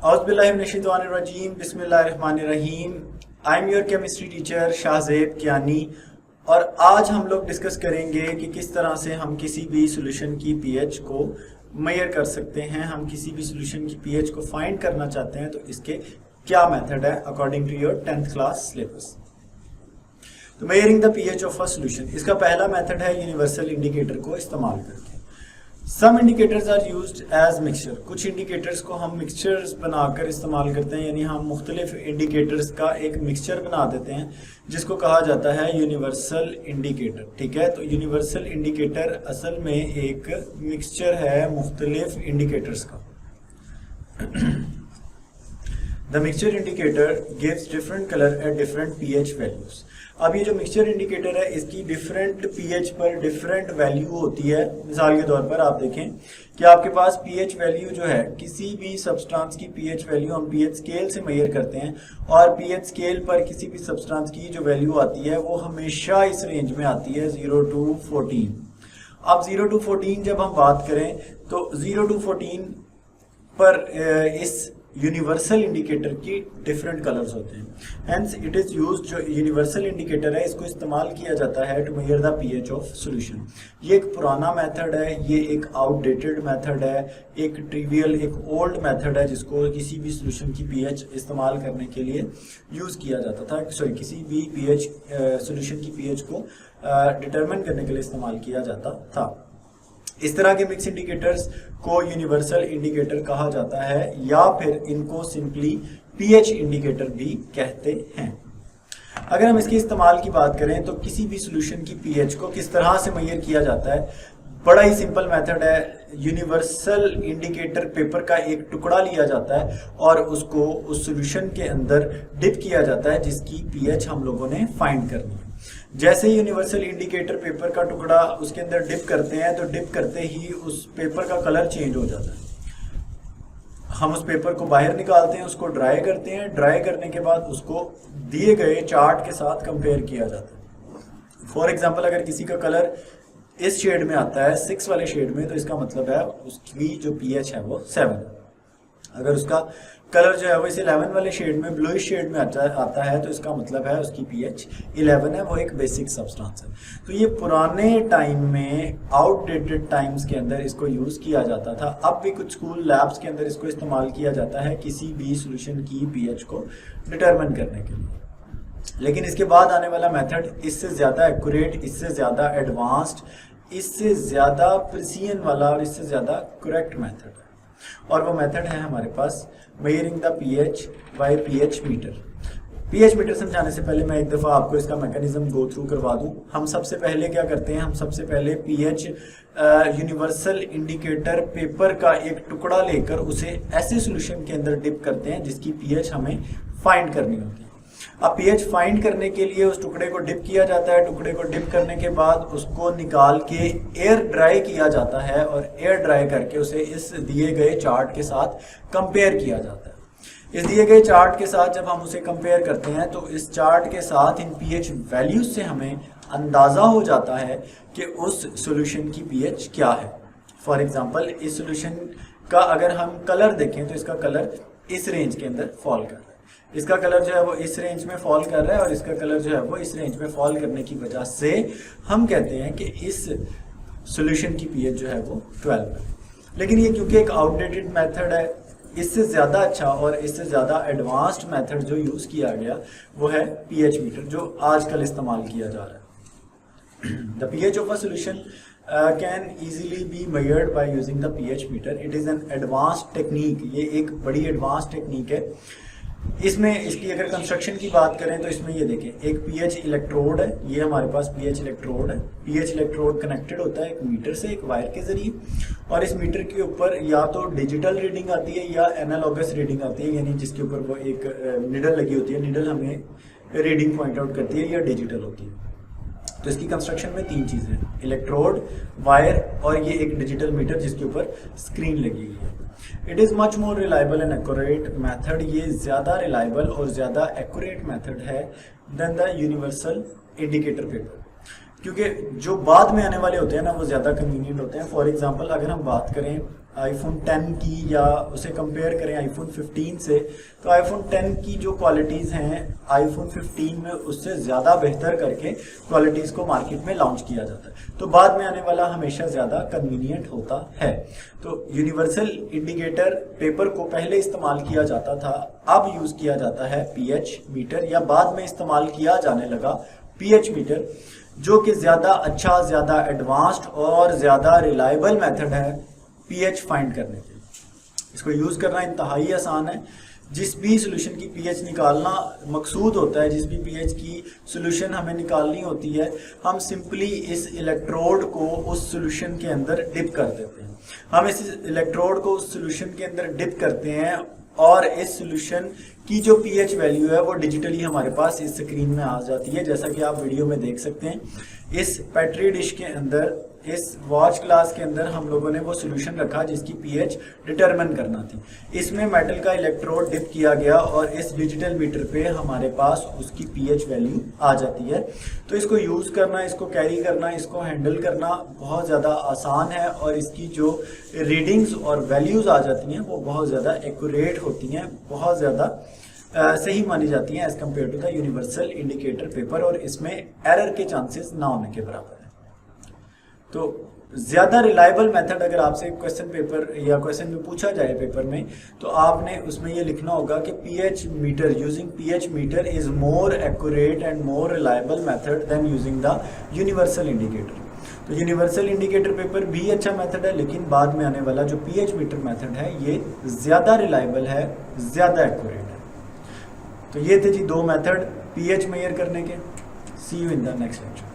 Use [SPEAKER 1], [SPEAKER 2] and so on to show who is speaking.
[SPEAKER 1] औज़ुबिल्लाहिमिनश्शैतानिर्रजीम बिस्मिल्लाहिर्रहमानिर्रहीम। I am your chemistry teacher Shahzeb Kiani और आज हम लोग डिस्कस करेंगे कि किस तरह से हम किसी भी सॉल्यूशन की पीएच को मेजर कर सकते हैं। हम किसी भी सॉल्यूशन की पीएच को फाइंड करना चाहते हैं तो इसके क्या मेथड है according to your 10th class syllabus. तो measuring the pH of a solution, इसका पहला मेथड है यूनिवर्सल इंडिकेटर को इस्तेमाल करके। Some indicators are used as mixture, कुछ इंडिकेटर्स को हम मिक्सचर्स बनाकर इस्तेमाल करते हैं, यानी हम मुख्तलिफ इंडिकेटर्स का एक मिक्सचर बना देते हैं जिसको कहा जाता है यूनिवर्सल इंडिकेटर। ठीक है, तो यूनिवर्सल इंडिकेटर असल में एक मिक्सचर है मुख्तलिफ इंडिकेटर्स का। The mixture indicator gives different colour at different pH values. अब ये जो मिक्सचर इंडिकेटर है इसकी डिफरेंट पीएच पर डिफरेंट वैल्यू होती है। मिसाल के तौर पर आप देखें कि आपके पास पीएच वैल्यू जो है, किसी भी सब्सटेंस की पीएच वैल्यू हम पीएच स्केल से मेजर करते हैं और पीएच स्केल पर किसी भी सब्सटेंस की जो वैल्यू आती है वो हमेशा इस रेंज में आती है 0 to 14। अब 0 to 14 जब हम बात करें तो 0 to 14 पर इस यूनिवर्सल इंडिकेटर की डिफरेंट कलर्स होते हैं। हेंस इट इज यूज्ड, जो यूनिवर्सल इंडिकेटर है इसको इस्तेमाल किया जाता है to measure the pH of solution. ये एक पुराना मेथड है, ये एक आउटडेटेड मेथड है, एक ट्रिवियल, एक ओल्ड मेथड है जिसको किसी भी सॉल्यूशन की पीएच इस्तेमाल करने के लिए यूज किया जाता था। सॉरी, किसी भी पीएच सॉल्यूशन की पीएच को डिटरमिन करने के लिए इस्तेमाल किया जाता था। इस तरह के मिक्स इंडिकेटर्स को यूनिवर्सल इंडिकेटर कहा जाता है या फिर इनको सिंपली पीएच इंडिकेटर भी कहते हैं। अगर हम इसके इस्तेमाल की बात करें तो किसी भी सॉल्यूशन की पीएच को किस तरह से मेजर किया जाता है, बड़ा ही सिंपल मेथड है। यूनिवर्सल इंडिकेटर पेपर का एक टुकड़ा लिया जाता है और उसको उस सॉल्यूशन के अंदर डिप किया जाता है जिसकी पीएच हम लोगों ने फाइंड करनी है। जैसे ही यूनिवर्सल इंडिकेटर पेपर का टुकड़ा उसके अंदर डिप करते हैं तो डिप करते ही उस पेपर का कलर चेंज हो जाता है। हम उस पेपर को बाहर निकालते हैं, उसको ड्राई करते हैं, ड्राई करने के बाद उसको दिए गए चार्ट के साथ कंपेयर किया जाता है। फॉर एग्जाम्पल, अगर किसी का कलर इस शेड में आता है 6 वाले शेड में, तो इसका मतलब है उसकी जो पीएच है वो 7 है। अगर उसका कलर जो है वो इस 11 वाले शेड में, ब्लूइश शेड में आता है तो इसका मतलब है उसकी पीएच 11 है, वो एक बेसिक सब्सटेंस है। तो ये पुराने टाइम में, आउटडेटेड टाइम्स के अंदर इसको यूज किया जाता था। अब भी कुछ स्कूल लैब्स के अंदर इसको इस्तेमाल किया जाता है किसी भी सॉल्यूशन की पीएच को डिटरमिन करने के लिए। लेकिन इसके बाद आने वाला मेथड इससे ज्यादा एक्यूरेट, इससे ज्यादा एडवांस्ड, इससे ज्यादा प्रिसीजन वाला और इससे ज्यादा करेक्ट मेथड है, और वो मेथड है हमारे पास measuring the pH by pH meter. PH meter समझाने से पहले मैं एक दफ़ा आपको इसका मैकेनिज्म गो थ्रू करवा दूं। हम सबसे पहले क्या करते हैं, हम सबसे पहले पीएच यूनिवर्सल इंडिकेटर पेपर का एक टुकड़ा लेकर उसे ऐसे सॉल्यूशन के अंदर डिप करते हैं जिसकी पीएच हमें फाइंड करनी होती है। अब पीएच फाइंड करने के लिए उस टुकड़े को डिप किया जाता है। टुकड़े को डिप करने के बाद उसको निकाल के एयर ड्राई किया जाता है और एयर ड्राई करके उसे इस दिए गए चार्ट के साथ कंपेयर किया जाता है। इस दिए गए चार्ट के साथ जब हम उसे कंपेयर करते हैं तो इस चार्ट के साथ इन पीएच वैल्यूज से हमें अंदाजा हो जाता है कि उस सॉल्यूशन की पीएच क्या है। फॉर एग्जांपल, इस सॉल्यूशन का अगर हम कलर देखें तो इसका कलर इस रेंज के अंदर फॉल कर रहा है, इसका कलर जो है वो इस रेंज में फॉल कर रहा है और इसका कलर जो है वो इस रेंज में फॉल करने की वजह से हम कहते हैं कि इस सॉल्यूशन की पीएच जो है वो 12 है। लेकिन ये क्योंकि एक आउटडेटेड मेथड है, इससे ज़्यादा अच्छा और इससे ज़्यादा एडवांस्ड मेथड जो यूज़ किया गया वो है पीएच मीटर, जो आजकल इस्तेमाल किया जा रहा है। The pH of a solution can easily be measured by using the pH meter. It is an advanced technique, ये एक बड़ी एडवांस टेक्निक है। इसमें इसकी अगर कंस्ट्रक्शन की बात करें तो इसमें ये देखें, एक पीएच इलेक्ट्रोड है, ये हमारे पास पीएच इलेक्ट्रोड है। पीएच इलेक्ट्रोड कनेक्टेड होता है एक मीटर से, एक वायर के जरिए, और इस मीटर के ऊपर या तो डिजिटल रीडिंग आती है या एनालॉगस रीडिंग आती है, यानी जिसके ऊपर वो एक निडल लगी होती है। निडल हमें रीडिंग पॉइंट आउट करती है या डिजिटल होती है। तो इसकी कंस्ट्रक्शन में 3 चीज़ें हैं, इलेक्ट्रोड, वायर और ये एक डिजिटल मीटर जिसके ऊपर स्क्रीन लगी हुई है। It is much more reliable and accurate method, ये ज़्यादा रिलायबल और ज़्यादा एक्यूरेट मेथड है than the universal indicator paper, क्योंकि जो बाद में आने वाले होते हैं ना वो ज़्यादा कन्वीनियंट होते हैं। फॉर एग्जांपल, अगर हम बात करें आईफोन 10 की या उसे कंपेयर करें आईफोन 15 से, तो आईफोन 10 की जो क्वालिटीज़ हैं आईफोन 15 में उससे ज़्यादा बेहतर करके क्वालिटीज़ को मार्केट में लॉन्च किया जाता है। तो बाद में आने वाला हमेशा ज़्यादा कन्वीनियंट होता है। तो यूनिवर्सल इंडिकेटर पेपर को पहले इस्तेमाल किया जाता था, अब यूज़ किया जाता है पीएच मीटर, या बाद में इस्तेमाल किया जाने लगा पीएच मीटर, जो कि ज़्यादा अच्छा, ज़्यादा एडवांस्ड और ज़्यादा रिलायबल मेथड है पीएच फाइंड करने के लिए। इसको यूज़ करना इंतहाई आसान है। जिस भी सोल्यूशन की पीएच निकालना मकसूद होता है, जिस भी पीएच की सोल्यूशन हमें निकालनी होती है, हम सिंपली इस इलेक्ट्रोड को उस सोल्यूशन के अंदर डिप कर देते हैं। हम इस इलेक्ट्रोड को उस सोल्यूशन के अंदर डिप करते हैं और इस सोल्यूशन की जो पीएच वैल्यू है वो डिजिटली हमारे पास इस स्क्रीन में आ जाती है, जैसा कि आप वीडियो में देख सकते हैं। इस पेट्री डिश के अंदर, इस वॉच ग्लास के अंदर हम लोगों ने वो सोल्यूशन रखा जिसकी पीएच डिटरमिन करना थी। इसमें मेटल का इलेक्ट्रोड डिप किया गया और इस डिजिटल मीटर पे हमारे पास उसकी पीएच वैल्यू आ जाती है। तो इसको यूज़ करना, इसको कैरी करना, इसको हैंडल करना बहुत ज़्यादा आसान है और इसकी जो रीडिंग्स और वैल्यूज़ आ जाती हैं वो बहुत ज़्यादा एक्यूरेट होती हैं, बहुत ज़्यादा सही मानी जाती हैं as compared to the universal indicator paper, और इसमें एरर के चांसेस ना होने के बराबर है। तो ज़्यादा रिलायबल मेथड अगर आपसे क्वेश्चन पेपर या क्वेश्चन में पूछा जाए पेपर में, तो आपने उसमें ये लिखना होगा कि pH meter, using pH meter is more accurate and more reliable method than using the universal indicator. तो यूनिवर्सल इंडिकेटर पेपर भी अच्छा मेथड है, लेकिन बाद में आने वाला जो पीएच मीटर मेथड है ये ज़्यादा रिलायबल है, ज़्यादा एक्यूरेट है। तो ये थे जी दो मेथड पीएच मेजर करने के। See you in the next lecture.